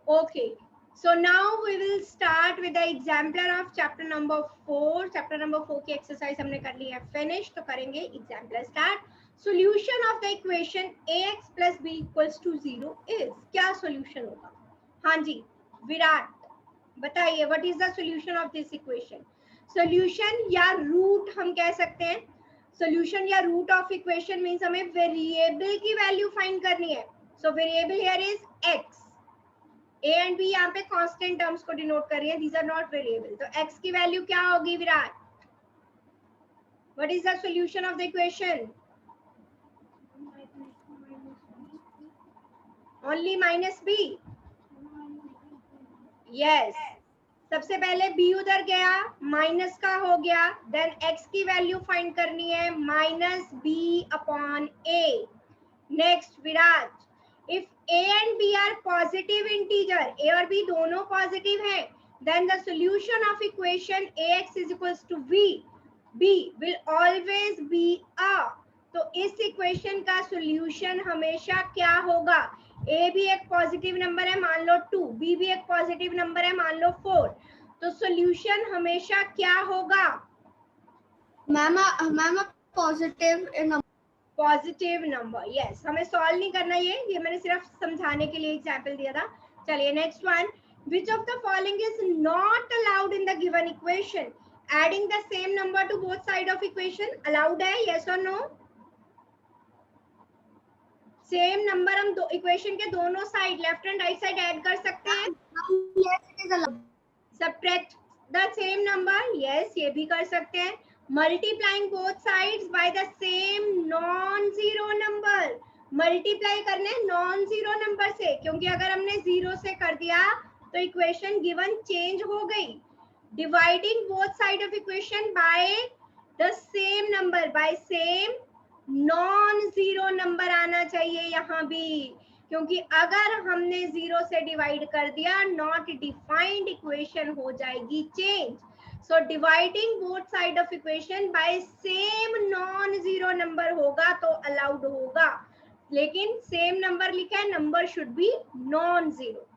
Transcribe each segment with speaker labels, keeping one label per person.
Speaker 1: Okay. So now we will start with the exemplar of chapter number 4. Chapter number 4 की exercise हमने कर ली है finish, तो करेंगे exemplar start. Solution of the equation ax plus b equals to 0 is, क्या solution होगा? हाँ जी, विराट बताइए, what is the solution of this equation? Solution या root हम कह सकते हैं. Solution या root of equation means हमें variable की value find करनी है. So variable here is x. A and B यहाँ पे कांस्टेंट टर्म्स को डिनोट कर रही है, दीज आर नॉट वेरिएबल. तो x की वैल्यू क्या होगी Virat? What is the solution of the equation? Only minus B. Yes, सबसे पहले b उधर गया, माइनस का हो गया, देन x की वैल्यू फाइंड करनी है minus B upon a. Next Virat, if a and b are positive integer, a और b दोनों पॉजिटिव हैं, then the solution of equation ax is equals to b will always be a. तो इस equation का solution हमेशा क्या होगा? a भी एक पॉजिटिव नंबर है मान लो 2, b भी एक पॉजिटिव नंबर है मान लो 4. तो सॉल्यूशन हमेशा क्या होगा?
Speaker 2: Ma'am
Speaker 1: positive number. यस, हमें सॉल्व नहीं करना, ये मैंने सिर्फ समझाने के लिए एग्जांपल दिया था. चलिए next one. Which of the following is not allowed in the given equation? Adding the same number to both side of equation allowed है, yes or no? Same number हम दो इक्वेशन के दोनों side left and right side add कर सकते हैं. Subtract the same number, yes ये भी कर सकते हैं. Multiplying both sides by the same non zero number, multiply करने नॉन जीरो नंबर से, क्योंकि अगर हमने जीरो से कर दिया तो इक्वेशन गिवन चेंज हो गई. Dividing both side of equation by the same number, by same non zero number आना चाहिए यहाँ भी, क्योंकि अगर हमने जीरो से डिवाइड कर दिया नॉट डिफाइंड इक्वेशन हो जाएगी change. So dividing both side of equation bye same non zero number होगा तो अलाउड होगा, लेकिन सेम नंबर लिखा है, number should be non zero.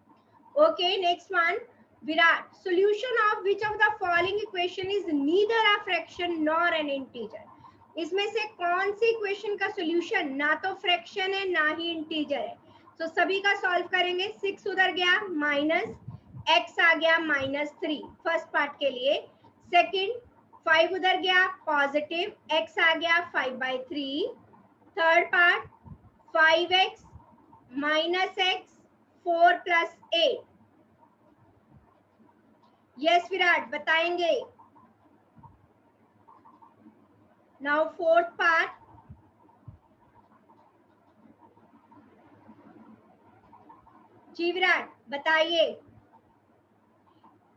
Speaker 1: Okay next one. Virat, solution of which of the following equation is neither a fraction nor N integer? इसमें से कौन सी equation का सॉल्यूशन ना तो फ्रैक्शन है ना ही इंटीजर है? तो सभी का सॉल्व करेंगे. 6 उधर गया माइनस, x आ गया -3 फर्स्ट पार्ट के लिए. सेकंड 5 उधर गया पॉजिटिव, x आ गया 5/3. Third part 5x -x 4 + 8. Yes Virat बताएंगे. Now fourth part. जी विराट बताइए.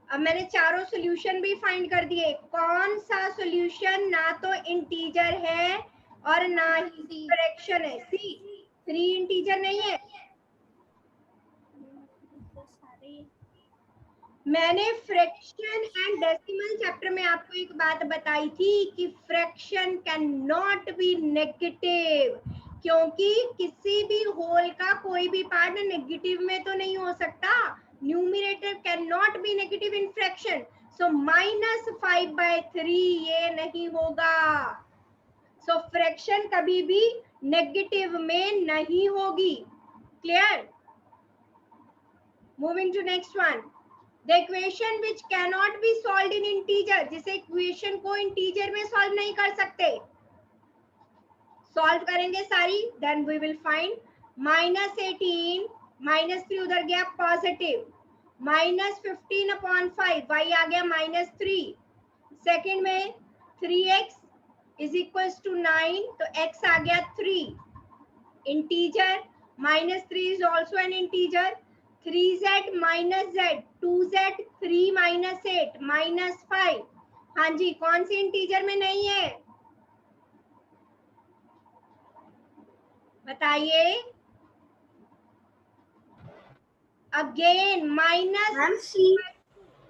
Speaker 1: अब मैंने चारों सॉल्यूशन भी फाइंड कर दिए. कौन सा सॉल्यूशन ना तो इंटीजर है और ना ही फ्रैक्शन है? सी 3 इंटीजर नहीं है. मैंने फ्रैक्शन एंड डेसिमल चैप्टर में आपको एक बात बताई थी कि fraction can not be negative, क्योंकि किसी भी होल का कोई भी पार्ट नेगेटिव में तो नहीं हो सकता. Numerator can not be negative in fraction. So -5/3 ये नहीं होगा. सो फ्रैक्शन कभी भी नेगेटिव में नहीं होगी. Clear? Moving to next one. The equation which cannot be solved in integer, जिसे इक्वेशन को इंटीजर में सॉल्व नहीं कर सकते. सॉल्व करेंगे सारी, then we will find -18 -3 उधर गया पॉजिटिव, -15/5 y आ गया -3. सेकंड में 3x = 9, तो x आ गया 3. Integer -3 is also an integer. 3z - z 2z 3 - 8 -5. हाँ जी, कौन सी इंटीजर में नहीं है बताइए. Again minus,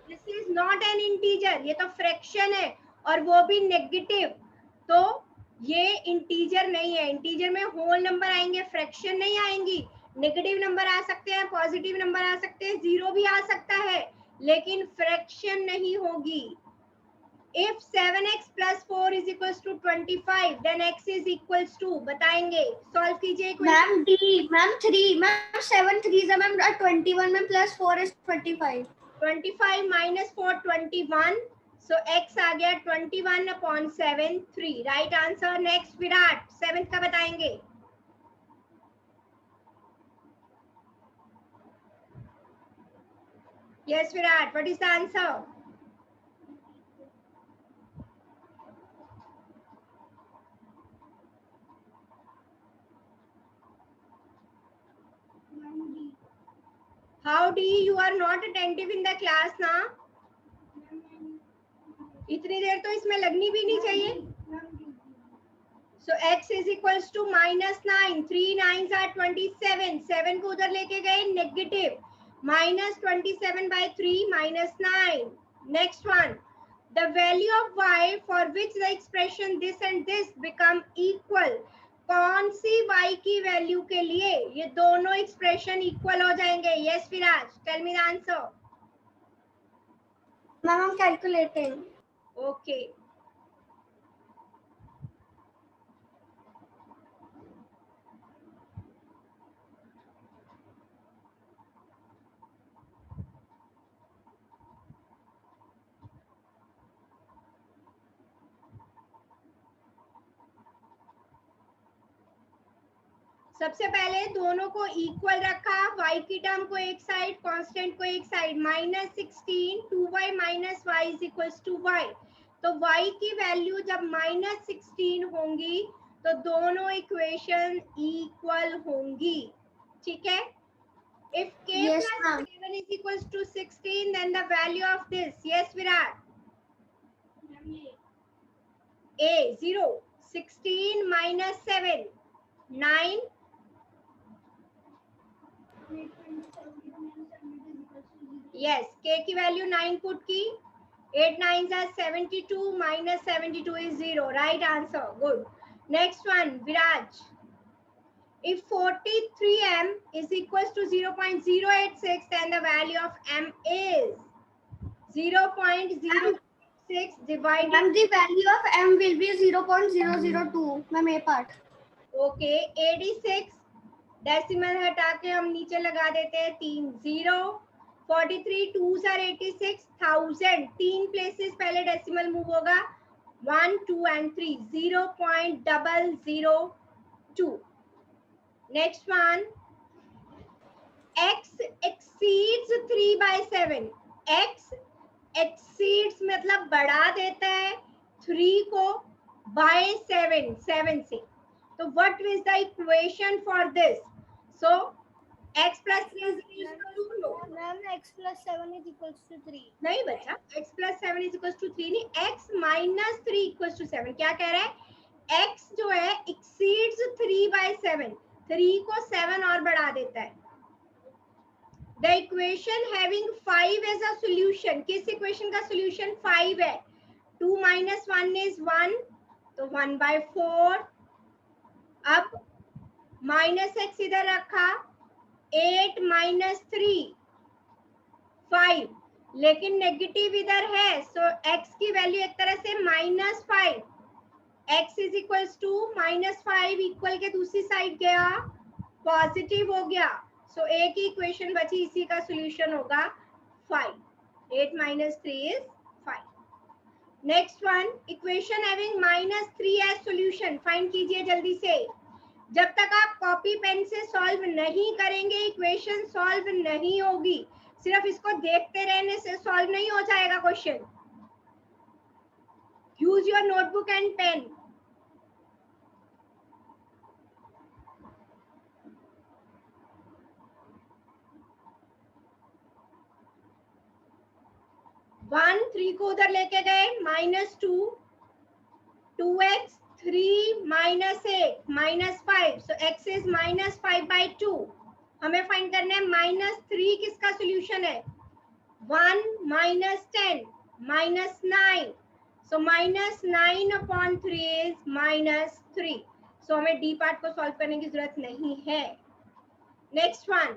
Speaker 1: this is not an integer, ये तो फ्रैक्शन है और वो भी नेगेटिव, तो ये इंटीजर नहीं है. इंटीजर में होल नंबर आएंगे, फ्रैक्शन नहीं आएंगी. नेगेटिव नंबर आ सकते हैं, पॉजिटिव नंबर आ सकते हैं, जीरो भी आ सकता है, लेकिन फ्रैक्शन नहीं होगी। If 7x plus 4 is equals to 25, then x is equals to, बताएंगे, सॉल्व कीजिए equation.
Speaker 2: Ma'am D, ma'am 3, ma'am 7 3 है मैम 21 में plus 4 is 25।
Speaker 1: 25 minus 4 21, so x आ गया 21/7 3, right answer. Next Virat, 7th का बताएंगे। Yes, Virat, what is the answer? How D? You are not attentive in the class ना? इतनी देर तो इसमें लगनी भी नहीं चाहिए। So x is equals to -9, 3 9s are 27, 7 को उधर लेके गए negative, -27/3 -9. Next one, the value of y for which the expression this and this become equal. कौन सी y की वैल्यू के लिए ये दोनों एक्सप्रेशन इक्वल हो जाएंगे? Yes, Viraj, tell me the answer.
Speaker 2: Ma'am I'm calculating.
Speaker 1: Okay. सबसे पहले दोनों को इक्वल रखा, y की टर्म को एक साइड, कांस्टेंट को एक side, -16 2y - y is equals to y। तो y की वैल्यू जब -16 होंगी तो दोनों इक्वेशन इक्वल होंगी, ठीक है। If k
Speaker 2: Yes,
Speaker 1: plus
Speaker 2: ma'am.
Speaker 1: 7 is equals to 16, then the value of this, yes Virat, a 0, 16 minus 7 9, yes, k की वैल्यू 9 पुट की, 8 9s are 72 minus 72 is 0, right answer, good. Next one, Viraj, if 43m is equals to 0.086, then the value of m is 0.06 divided.
Speaker 2: Ma'am, the value of m will be 0.002. Ma'am, A part.
Speaker 1: Okay, 86 decimal हटा के हम नीचे लगा देते हैं 3 0, 43 2s are 86, 1000 तीन places पहले decimal move होगा, 1 2 and 3, 0.002. Next one, x exceeds 3/7, x exceeds मतलब बढ़ा देता है 3 को by 7 से। तो what is the equation for this? So x plus 3 is equal to no.
Speaker 2: Ma'am, x plus 7 is equals to 3.
Speaker 1: नहीं बच्चा, x plus 7 is equals to 3 नहीं, x minus 3 equals to 7। क्या कह रहा है? x जो है exceeds 3/7, 3 को 7 और बढ़ा देता है। The equation having 5 as a solution, किस इक्वेशन का सोल्यूशन 5 है? 2 minus 1 is 1, तो 1/4। अब माइनस एक्स इधर रखा, 8 minus 3 5, लेकिन नेगेटिव इधर है, सो x की वैल्यू एक तरह से -5, x is equals to -5 equal के दूसरी साइड गया, पॉजिटिव हो गया, सो एक ही इक्वेशन बची, इसी का सोल्यूशन होगा 5, 8 minus 3 is 5। Next one, equation having -3 as solution, find कीजिए जल्दी से। जब तक आप कॉपी पेन से सॉल्व नहीं करेंगे इक्वेशन सॉल्व नहीं होगी, सिर्फ इसको देखते रहने से सॉल्व नहीं हो जाएगा question. Use your notebook and pen. One 3 को उधर लेके गए, -2 2x 3 minus 8 -5, so x is -5/2। हमें फाइंड करना है -3 किसका सोल्यूशन है? 1 -10 -9, so -9/3 is -3, so हमें डी पार्ट को सॉल्व करने की जरूरत नहीं है। Next one,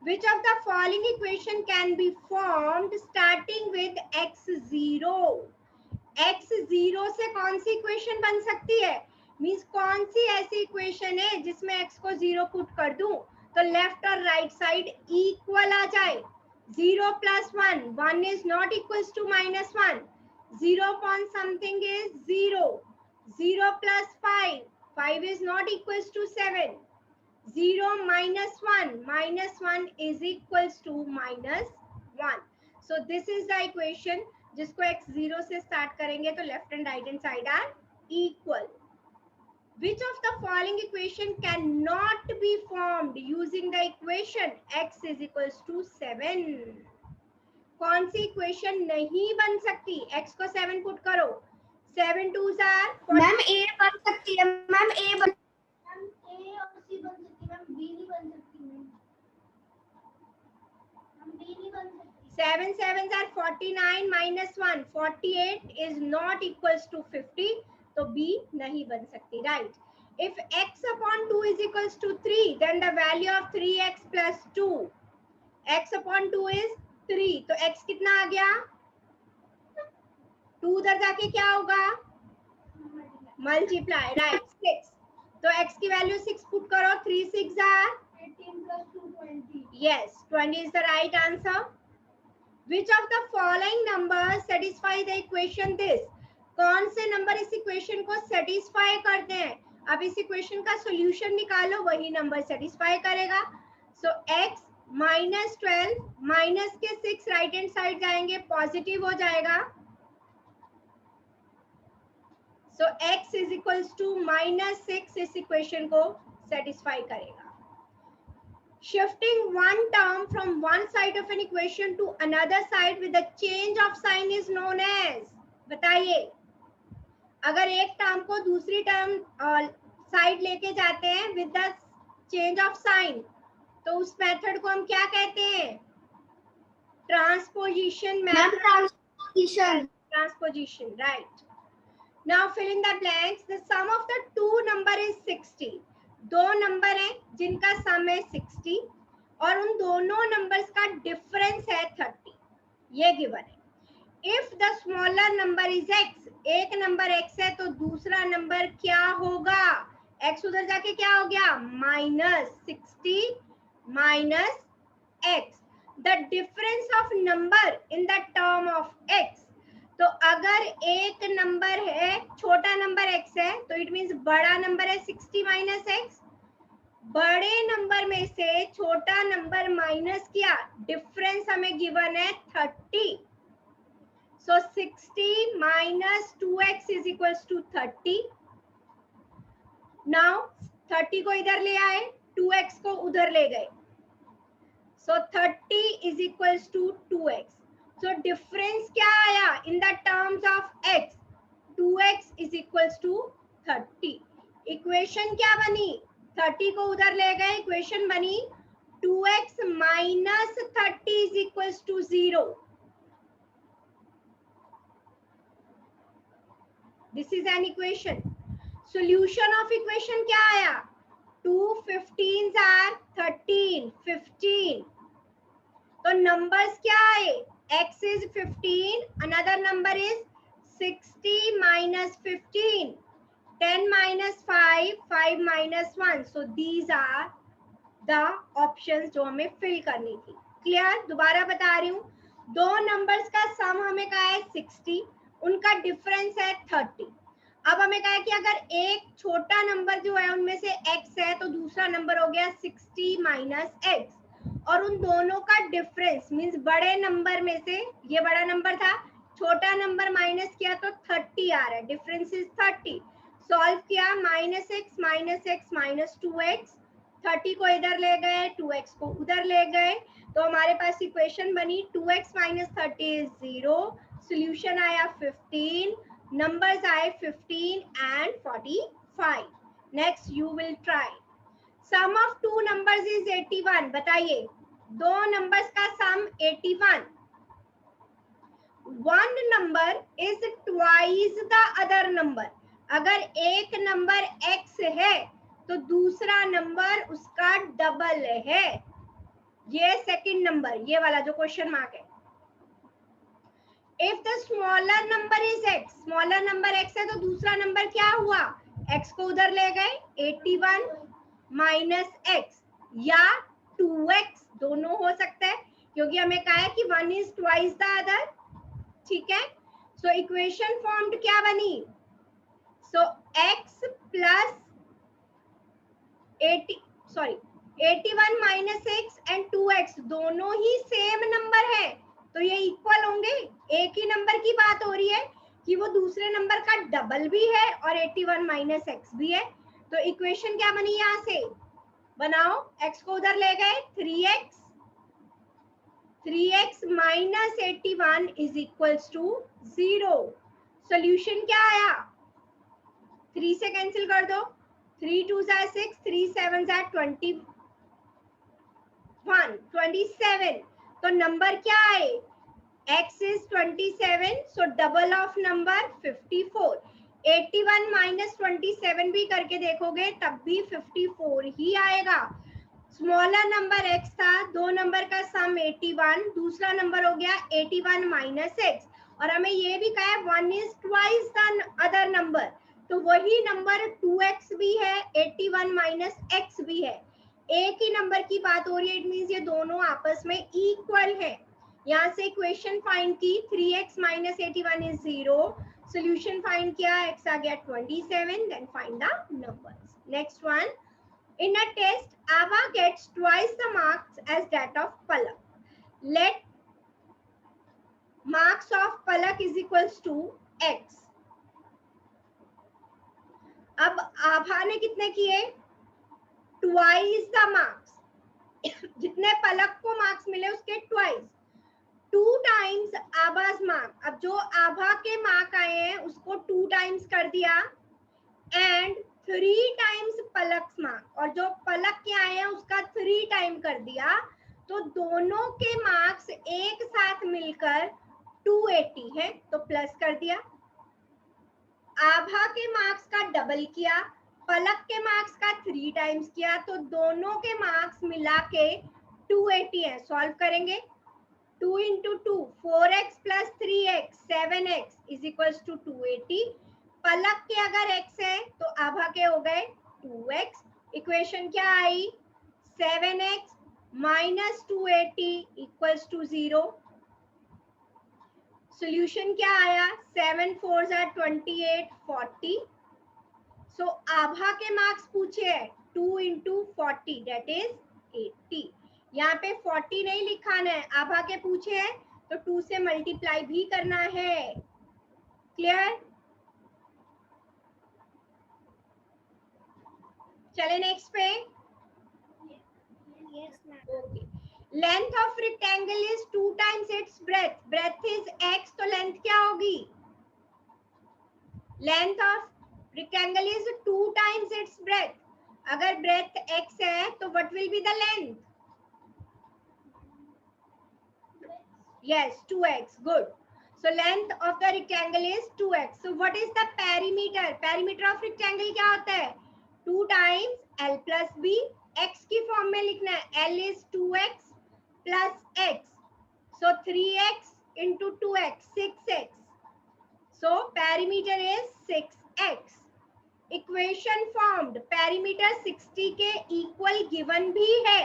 Speaker 1: which of the following equation can be formed starting with x0? x0 से कौन सी इक्वेशन बन सकती है? मींस कौन सी ऐसी इक्वेशन है जिसमें x को 0 पुट कर दूं तो लेफ्ट और राइट साइड इक्वल आ जाए. 0 plus 1, 1 is not equals to minus 1. 0 upon something is 0. 0 plus 5, 5 is not equals to 7. 0 minus 1, minus 1 is equals to minus 1. So this is the equation जिसको x0 से start करेंगे तो left and right hand side are equal. Which of the following equation cannot be formed using the equation x is equals to 7? कौन सी equation नहीं बन सकती? x को 7 put करो. 7 2s are 40.
Speaker 2: मैम ए बन सकती है. मैम ए बन, मैम ए और सी बन सकती है. मैम बी नहीं बन सकती. मैम बी नहीं बन सकती.
Speaker 1: 7 7s are 49 minus 1. 48 is not equals to 50. तो b नहीं बन सकती. Right. If x upon 2 is equals to 3, then the value of 3x plus 2. x upon 2 is 3. तो x कितना आ गया? 2 उधर जाके क्या होगा? मल्टीप्लाई. राइट. 6. तो x की वैल्यू 6 पुट करो. 3 6 are
Speaker 2: 18 plus 2 20.
Speaker 1: yes, 20 is the right answer. Which of the following numbers satisfy the equation this? कौन से नंबर इस इक्वेशन को सेटिस्फाई करते हैं? अब इस इक्वेशन का सॉल्यूशन निकालो, वही नंबर सेटिस्फाई करेगा. सो x माइनस 12 माइनस के 6 राइट हैंड साइड जाएंगे, पॉजिटिव हो जाएगा. So x is equals to minus 6 इस इक्वेशन को सेटिस्फाई करेगा. Shifting one term from one side of an equation to another side with a change of sign is known as. बताइए, अगर एक term को दूसरी टर्म साइड लेके जाते हैं with the change of sign, तो उस मेथड को हम क्या कहते हैं? Transposition method. Transposition. Right. Now fill in the blanks. The sum of the two number is 60. दो नंबर हैं जिनका सम है 60 और उन दोनों नंबर्स का डिफरेंस है 30. ये गिवन है. If the smaller number is x, एक नंबर x है तो दूसरा नंबर क्या होगा? x उधर जाके क्या हो गया? Minus 60 minus x. The difference of number in the term of x. तो अगर एक नंबर है, छोटा नंबर x है, तो इट मींस बड़ा नंबर है 60 माइनस x. बड़े नंबर में से छोटा नंबर माइनस किया, डिफरेंस हमें गिवन है 30. So 60 minus 2x is equals to 30. Now 30 को इधर ले आए, 2x को उधर ले गए. So 30 is equals to 2x. So difference क्या आया in the terms of x? 2x is equals to 30. Equation क्या बनी? 30 को उधर ले गए, equation बनी 2x minus 30 is equals to 0. This is an equation. Solution of equation क्या आया? 2 15s are 13, 15. तो numbers क्या आए? x is 15, another number is 60 minus 15, 10 minus 5, 5 minus 1. So these are the options जो हमें fill करनी थी. Clear? दोबारा बता रही हूँ, दो numbers का sum हमें कहा है 60, उनका difference है 30. अब हमें कहा है कि अगर एक छोटा नंबर जो है उनमें से x है तो दूसरा नंबर हो गया 60 minus x. और उन दोनों का डिफरेंस मींस बड़े नंबर में से, ये बड़ा नंबर था, छोटा नंबर माइनस किया तो 30 आ रहा है, डिफरेंस इज 30. सॉल्व किया, माइनस एक्स माइनस 2x. 30 को इधर ले गए, 2x को उधर ले गए, तो हमारे पास इक्वेशन बनी 2x माइनस 30 इज 0. सोल्यूशन आया 15, नंबर्स आए 15 and 45. Next you will try. Sum of two numbers is 81. बताइए, दो नंबर्स का sum 81. One number is twice the other number. अगर एक नंबर x है तो दूसरा नंबर उसका डबल है। ये सेकंड नंबर, ये वाला जो क्वेश्चन मार्क है। If the smaller number is x, smaller number x है तो दूसरा नंबर क्या हुआ, x को उधर ले गए, 81 माइनस x या 2x, दोनों हो सकता है क्योंकि हमें कहा है कि 1 इज ट्वाइस द अदर। ठीक है, सो इक्वेशन फॉर्म्ड क्या बनी, सो x plus 81 minus x and 2x दोनों ही सेम नंबर है तो ये इक्वल होंगे। एक ही नंबर की बात हो रही है कि वो दूसरे नंबर का डबल भी है और 81 माइनस एक्स भी है। तो इक्वेशन क्या बनी, यहां से बनाओ, x को उधर ले गए, 3x minus 81 is equals to 0। Solution क्या आया, 3 से कैंसिल कर दो, 3 2 6, 3 7 27। तो नंबर क्या है, x is 27, so double of number 54। 81 minus 27 भी करके देखोगे तब भी 54 ही आएगा। स्मॉलर नंबर x था, दो नंबर का सम 81, दूसरा नंबर हो गया 81 माइनस x, और हमें ये भी कहा है 1 is twice the other number, तो वही नंबर 2x भी है, 81 माइनस x भी है, एक ही नंबर की बात हो रही है। इट मींस ये दोनों आपस में इक्वल है। यहाँ से इक्वेशन फाइंड की, 3x minus 81 is 0, solution find किया, x आ गया 27, then find the numbers. Next one, in a test Ava gets twice the marks as that of Palak. Let marks of Palak is equals to x। अब आभा ने कितने किए, twice the marks, जितने पलक को marks मिले उसके ट्वाइस, 2 टाइम्स आभास mark. अब जो आभा के मार्क आए हैं उसको 2 टाइम्स कर दिया एंड 3 टाइम्स पलक मार्क, और जो पलक के आए हैं उसका 3 टाइम कर दिया, तो दोनों के मार्क्स एक साथ मिलकर 280 है, तो प्लस कर दिया। आभा के मार्क्स का डबल किया, पलक के मार्क्स का 3 टाइम्स किया, तो दोनों के मार्क्स मिला के 280 है। सॉल्व करेंगे, 2 into 2 4x plus 3x 7x is equals to 280। पलक के अगर x है तो आभा के हो गए 2x। इक्वेशन क्या आई, 7x minus 280 equals to 0। Solution क्या आया, 7 4 28 40। सो आभा के मार्क्स पूछे है, 2 into 40 that is 80। यहाँ पे 40 नहीं लिखाना है, आभा के पूछे हैं तो 2 से मल्टीप्लाई भी करना है। क्लियर, चले नेक्स्ट पे। Okay, length of rectangle is 2 times its breadth, breadth is x, तो लेंथ क्या होगी, length of rectangle is 2 times its breadth. अगर ब्रेथ x है तो what will be the length, yes 2x, good, so length of the rectangle is 2x। so what is the perimeter, perimeter of rectangle क्या होता है, 2 times l plus b, x की form में लिखना है, l is 2x plus x, so 3x into 2x 6x, so perimeter is 6x। Equation formed, perimeter 60 के equal given भी है,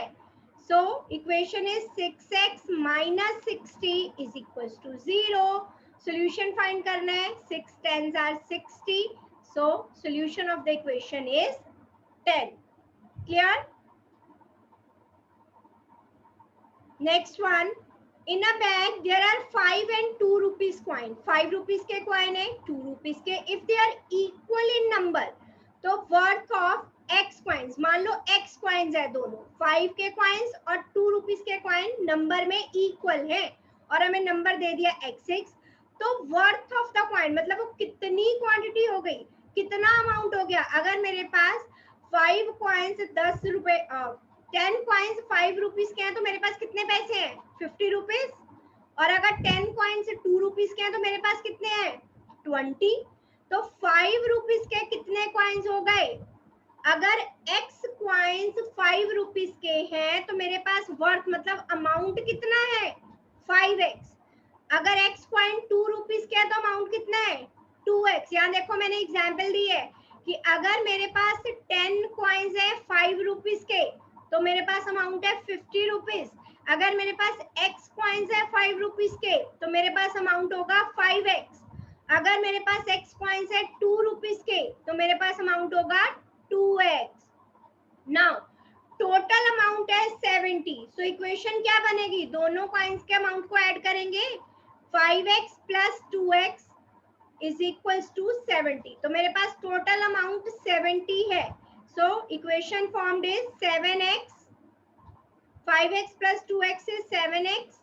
Speaker 1: so equation is 6x minus 60 is equals to 0। solution find करना है, 6 10s are 60, so solution of the equation is 10। clear, next one, in a bag there are 5 and 2 rupees coin, 5 rupees के coin है, 2 rupees के, if they are equal in number, तो worth of x coins, मान लो x coins है दोनों, 5 के coins और 2 rupees के coin नंबर में equal है और हमें नंबर दे दिया x6, तो worth of the coin मतलब वो कितनी क्वांटिटी हो गई, कितना अमाउंट हो गया। अगर मेरे पास 5 coins 10 रुपए 10 coins 5 rupees के हैं तो मेरे पास कितने पैसे हैं, 50 rupees, और अगर 10 coins 2 rupees के हैं तो मेरे पास कितने हैं, 20। तो 5 rupees के कितने coins हो गए, अगर x क्वाइंस 5 रुपीज के हैं तो मेरे पास वर्थ मतलब अमाउंट कितना है 5x। अगर x क्वाइन 2 रुपीज के है तो अमाउंट कितना है 2x। यहाँ देखो मैंने एग्जाम्पल दी है कि अगर मेरे पास 10 क्वाइंस है 5 रुपीज के तो मेरे पास अमाउंट है 50 रुपीज। अगर मेरे पास x क्वाइंस है 5 रुपीज के तो मेरे पास अमाउंट होगा 5x। अगर मेरे पास x क्वाइंस है 2 रुपीज के तो मेरे पास अमाउंट होगा 2x। नाउ टोटल अमाउंट है 70। सो इक्वेशन क्या बनेगी, दोनों कॉइन्स के अमाउंट को ऐड करेंगे 5x plus 2x is equals to 70। तो मेरे पास टोटल अमाउंट 70 है। So equation formed is 7x 5x plus 2x is 7x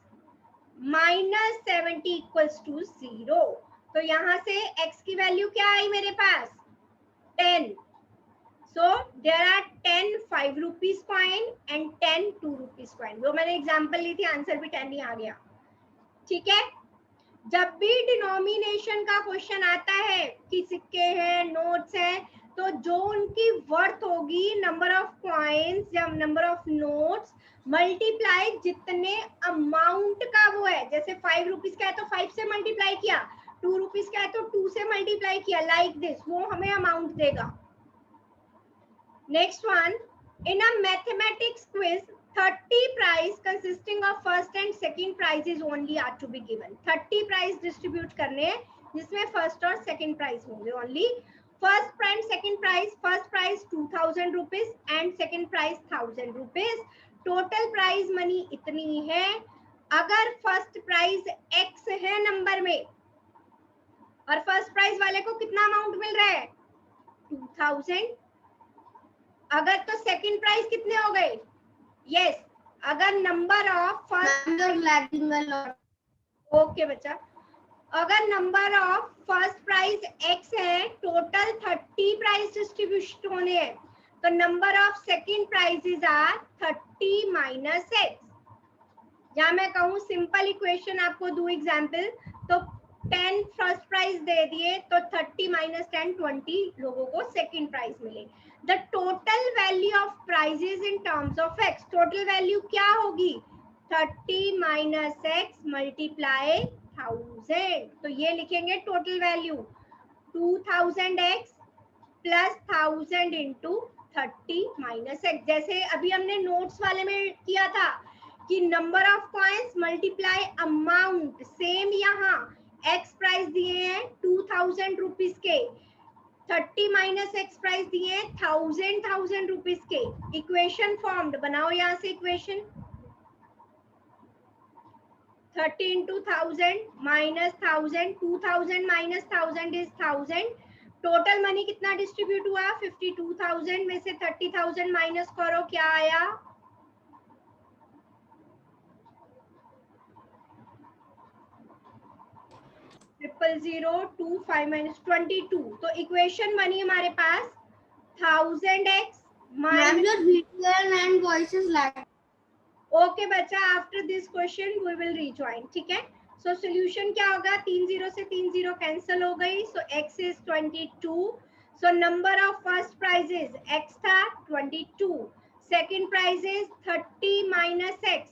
Speaker 1: minus 70 equals to 0। तो यहाँ से x की वैल्यू क्या आई मेरे पास 10। So there are 10 5 rupees coin and 10 2 rupees coin। वो मैंने एग्जांपल ली थी, आंसर भी 10 ही आ गया। ठीक है, जब भी डिनोमिनेशन का क्वेश्चन आता है कि सिक्के हैं नोट्स हैं तो जो उनकी वर्थ होगी नंबर ऑफ कॉइन्स या नंबर ऑफ नोट्स मल्टीप्लाई जितने अमाउंट का वो है। जैसे 5 रुपीज का है तो 5 से मल्टीप्लाई किया, 2 रुपीज का है तो 2 से मल्टीप्लाई किया, लाइक दिस, वो हमें अमाउंट देगा। Next one, in a mathematics quiz, 30 prize consisting of first and second prizes only are to be given। 30 prize distribute करने हैं जिसमें first और second prize होंगे only। First prize, second prize, first prize 2000 rupees and second prize 1000 rupees। Total prize money इतनी है। अगर first prize x है number में और first prize वाले को कितना अमाउंट मिल रहा है 2000, अगर तो सेकंड प्राइस कितने हो गए यस अगर नंबर ऑफ ओके बच्चा, अगर number of first price x है, टोटल 30 प्राइस डिस्ट्रीब्यूशन होने हैं, तो number of second prizes are 30 minus x। या मैं कहूँ सिंपल इक्वेशन आपको दो एग्जांपल, तो 10 फर्स्ट प्राइज दे दिए तो 30 माइनस 10 20 लोगों को सेकंड प्राइज मिले। The total value of prizes in terms of x, total value क्या होगी 30 माइनस x मल्टीप्लाई 1000। तो ये लिखेंगे total value 2000x plus 1000 into 30 minus x। जैसे अभी हमने नोट्स वाले में किया था कि number of coins multiply amount, same यहाँ x प्राइस दिए हैं 2000 रुपीज के, 30 माइनस x प्राइस दिए हैं 1000 रुपीज के। इक्वेशन फॉर्म्ड, बनाओ यहाँ से equation 30 into 1000 minus 1000, 2000 minus 1000 is 1000। Total money कितना डिस्ट्रीब्यूट हुआ 52,000 में से 30,000 माइनस करो, क्या आया 00025 माइनस 22। तो इक्वेशन बनी हमारे पास 1000x माइनस। ओके बच्चा, after this question we will rejoin. ठीक है, सो सोल्यूशन क्या होगा, 3 0 से 3 0 कैंसिल हो गई, so x is 22। So number of first prizes x था 22, second prizes 30 minus x,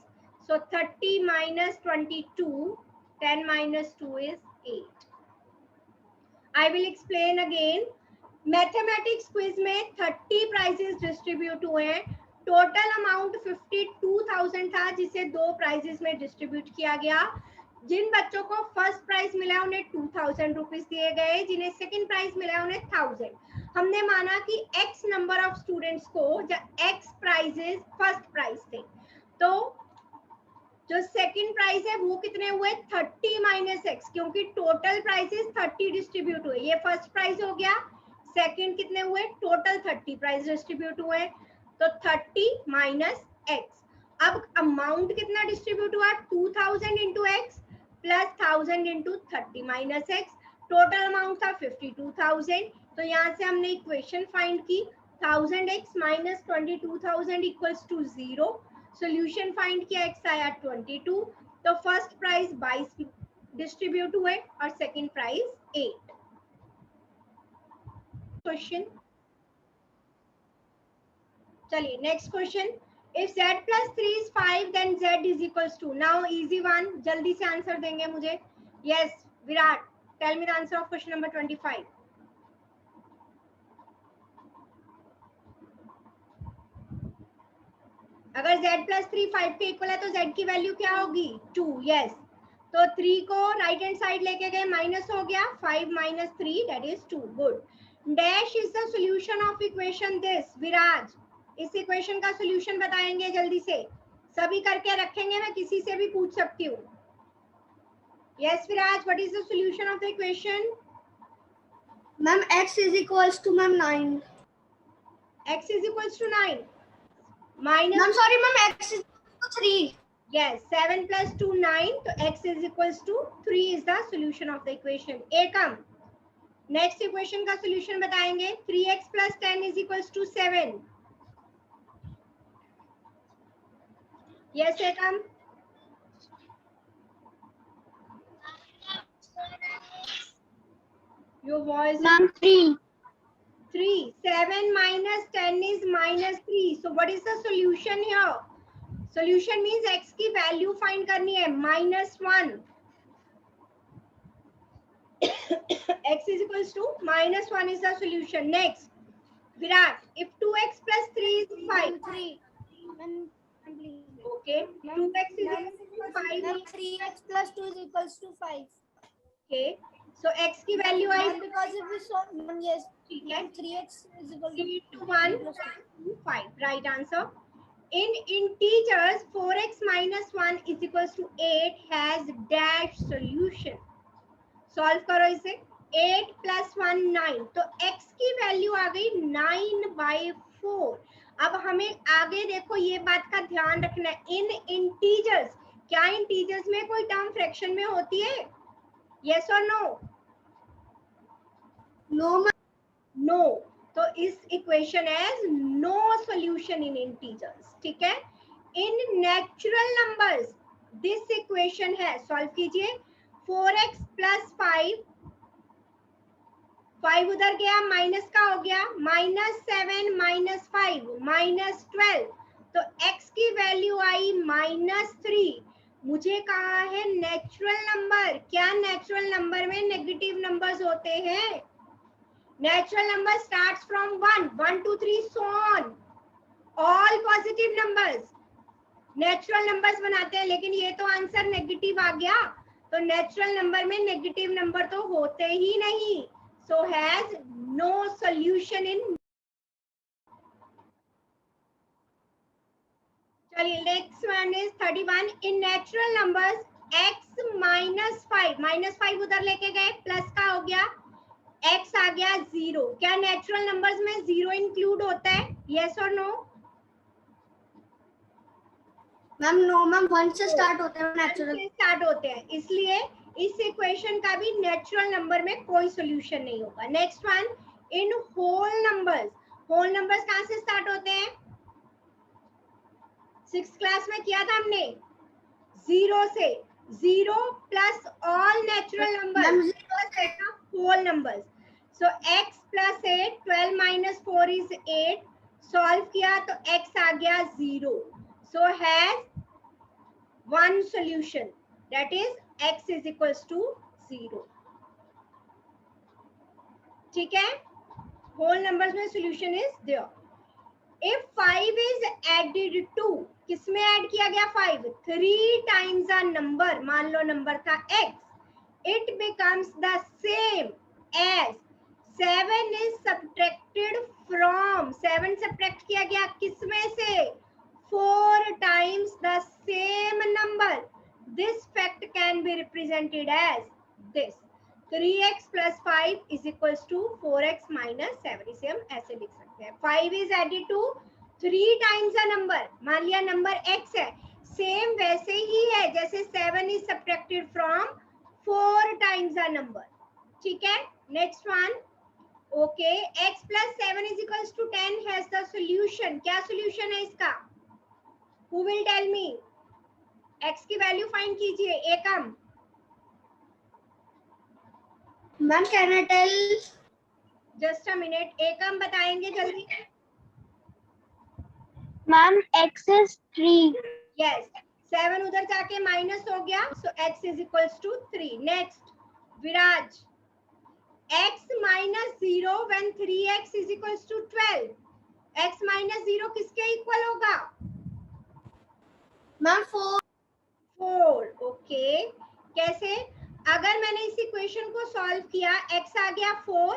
Speaker 1: so 30 minus 22, 10 minus 2 is 8। I will explain again। Mathematics quiz में 30 prices distribute हुए हैं, टोटल अमाउंट 52,000 था जिसे दो प्राइजेस में डिस्ट्रीब्यूट किया गया। जिन बच्चों को फर्स्ट प्राइज मिला उन्हें 2000 रुपीज दिए गए, जिन्हें सेकंड प्राइज मिला उन्हें 1000। हमने माना कि x नंबर ऑफ स्टूडेंट्स को x प्राइजेस फर्स्ट प्राइज थे, तो जो सेकंड प्राइस है वो कितने हुए 30 माइनस x, क्योंकि टोटल प्राइसेस 30 डिस्ट्रीब्यूट हुए। ये फर्स्ट प्राइस हो गया, सेकंड कितने हुए टोटल 30 प्राइस डिस्ट्रीब्यूट हुए, तो 30 माइनस x। अब अमाउंट कितना डिस्ट्रीब्यूट हुआ 2000 into x plus 1000 into 30 minus x। Total amount था 52,000। तो यहाँ से हमने इक्वेशन फाइंड की 1000x minus 22,000 equals to 0। Solution find किया, x आया 22। तो फर्स्ट प्राइस 22 डिस्ट्रीब्यूट हुए और सेकंड प्राइस 8। क्वेश्चन चलिए next question, if z plus 3 is 5 then z is equals to, now easy one, जल्दी से आंसर देंगे मुझे. Yes, Virat, tell me the answer of question number 25. अगर z plus 3 5 के equal है तो z की वैल्यू क्या होगी? 2. यस, तो 3 को राइट हैंड साइड लेके गए, माइनस हो गया, 5 minus 3 that is 2. Good. Dash is the solution of equation this. Viraj, इस इक्वेशन का सॉल्यूशन बताएंगे जल्दी से, सभी करके रखेंगे, मैं किसी से भी पूछ सकती हूँ. Yes Viraj, what is the solution of the equation?
Speaker 2: Ma'am x is equals to ma'am 9.
Speaker 1: x is equals to 9 minus,
Speaker 2: ma'am sorry ma'am x is equals to 3.
Speaker 1: yes, 7 plus 2 9, तो x is equals to 3 is the solution of the equation. Ekam, next equation का solution बताएंगे. 3x plus 10 is equals to 7. yes Ekam. your voice is
Speaker 2: ma'am 3.
Speaker 1: 3. 7 minus 10 is minus 3. So what is the solution here? Solution means x की value find करनी है, -1. x is equals to -1 is the solution. Next, Virat, if 2x plus 3 is 5.
Speaker 2: 3.
Speaker 1: Okay, 2x is equals to 5.
Speaker 2: 3x plus 2 is equals to 5.
Speaker 1: Okay, so x की value I,
Speaker 2: Because if we solve, yes,
Speaker 1: ठीक है,
Speaker 2: 3x is equal
Speaker 1: 3 to 1 to 5. Right answer. In integers, 4x minus 1 is equals to 8 has dash solution. Solve करो इसे. 8 plus 1 9. तो x की value आ गई 9/4. अब हमें आगे देखो ये बात का ध्यान रखना है. इन इंटीजर्स, क्या इंटीजर्स में कोई टर्म फ्रैक्शन में होती है? यस और नो?
Speaker 2: नो.
Speaker 1: नो. तो इस equation as no solution in integers. ठीक है. In natural numbers this equation है. सॉल्व कीजिए. 4x plus 5, 5 उधर गया, माइनस का हो गया, -7 minus 5 -12. तो x की वैल्यू आई -3. मुझे कहा है नेचुरल नंबर. क्या नेचुरल नंबर में नेगेटिव नंबर्स होते हैं? Natural number starts from 1, 1, 2, 3, so on. All positive numbers natural numbers बनाते हैं, लेकिन ये तो आंसर नेगेटिव आ गया. तो नेचुरल नंबर में नेगेटिव नंबर तो होते ही नहीं. So has no solution in. चलिए next one is 31. In natural numbers x -5 उधर लेके गए, प्लस का हो गया, x आ गया 0. क्या नेचुरल नंबर्स में 0 इंक्लूड होता है? यस और नो?
Speaker 2: मैम नो मैम 1 से स्टार्ट होते हैं नेचुरल.
Speaker 1: स्टार्ट होते हैं, इसलिए इस इक्वेशन का भी नेचुरल नंबर में कोई सॉल्यूशन नहीं होगा. Next one, in whole numbers. Whole numbers कहां से स्टार्ट होते हैं? 6th क्लास में किया था हमने, 0 से. 0 plus all natural numbers, whole numbers. So x plus 8, 12 minus 4 is 8. Solve किया तो x आ गया 0. So has one solution, that is x is equals to 0. ठीक है. Whole numbers में solution is there. If 5 is added to, किसमें add किया गया 5? 3 times a number. मान लो नंबर था x. It becomes the same as 7 is subtracted from. 7 subtract किया गया किसमें से? 4 times the same number. This fact can be represented as this. 3x plus 5 is equals to 4x minus 7. इसे हम ऐसे लिख सकते हैं. 5 is added to 3 times a number. मान लिया नंबर x है, सेम वैसे ही है जैसे 7 is subtracted from 4 times a number. ठीक है. Next one. Okay, x plus 7 is equals to 10 has the solution. क्या solution है इसका? Who will tell me? x की वैल्यू फाइंड कीजिए. Ekam.
Speaker 2: Ma'am can I tell?
Speaker 1: Just a minute, Ekam बताएंगे जल्दी.
Speaker 2: Ma'am x is 3.
Speaker 1: Yes 7 उधर जाके माइनस हो गया, so x is equals to 3. Next Viraj, x minus 0 when 3x is equals to 12. x minus 0 किसके equal होगा?
Speaker 2: मैम 4.
Speaker 1: 4. ओके, कैसे? अगर मैंने इस इक्वेशन को सॉल्व किया, x आ गया 4.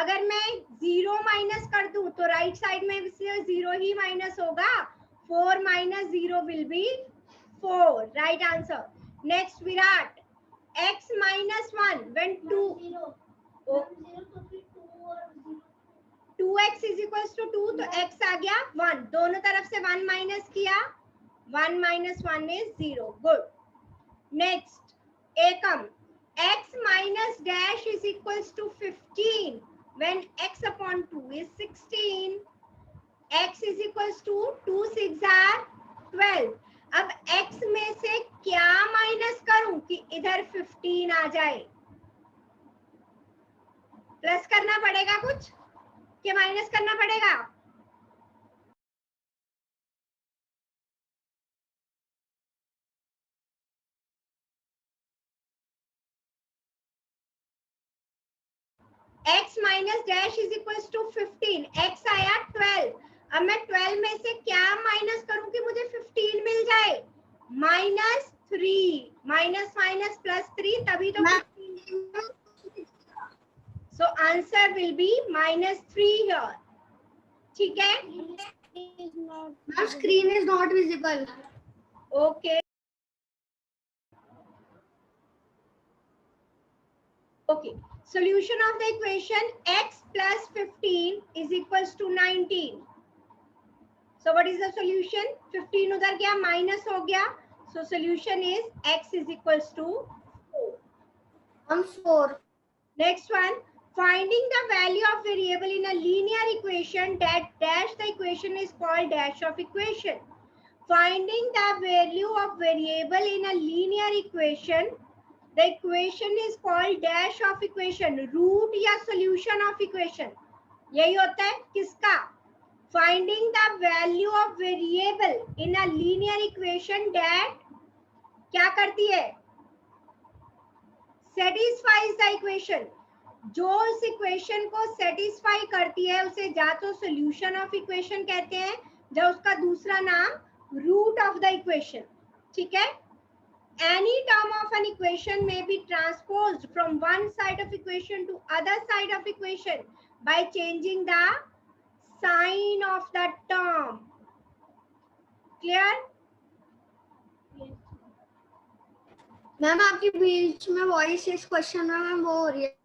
Speaker 1: अगर मैं 0 माइनस कर दूं तो राइट साइड में से 0 ही माइनस होगा. 4 minus 0 will be 4. Right answer. Next Virat, x minus 1 when 2 2x is equals to 2, तो x आ गया 1. दोनों तरफ से 1 माइनस किया, 1 minus 1 is 0. Good. Next Ekam, x minus dash is equals to 15 when x upon 2 is 16. x is equals to 2 6 are 12. अब x में से क्या माइनस करूं कि इधर 15 आ जाए? प्लस करना पड़ेगा कुछ कि माइनस करना पड़ेगा? x minus dash is equals to 15. x आया 12. अब मैं 12 में से क्या माइनस करूं कि मुझे 15 मिल जाए? -3. माइनस माइनस प्लस 3, तभी तो 15. So answer will be -3 here. ठीक है?
Speaker 2: Ma'am screen is not visible.
Speaker 1: Okay. Okay, solution of the equation x plus 15 is equals to 19. So what is the solution? 15 उधर गया, minus हो गया. So solution is x is equals to 4.
Speaker 2: 4.
Speaker 1: Next one, finding the value of variable in a linear equation that dash the equation is called dash of equation. Finding the value of variable in a linear equation, the equation is called dash of equation. Root या solution of equation यही होता है किसका? Finding the value of variable in a linear equation that क्या करती है? Satisfies the equation. जो इस इक्वेशन को सेटिस्फाई करती है उसे या तो solution of equation कहते हैं, या उसका दूसरा नाम रूट ऑफ द इक्वेशन. ठीक है? Any term of an equation may be transposed from one side of equation to other side of equation by changing the sign of the term. Clear?
Speaker 2: Ma'am आपकी बीच में voice इस question में ma'am वो हो रही है.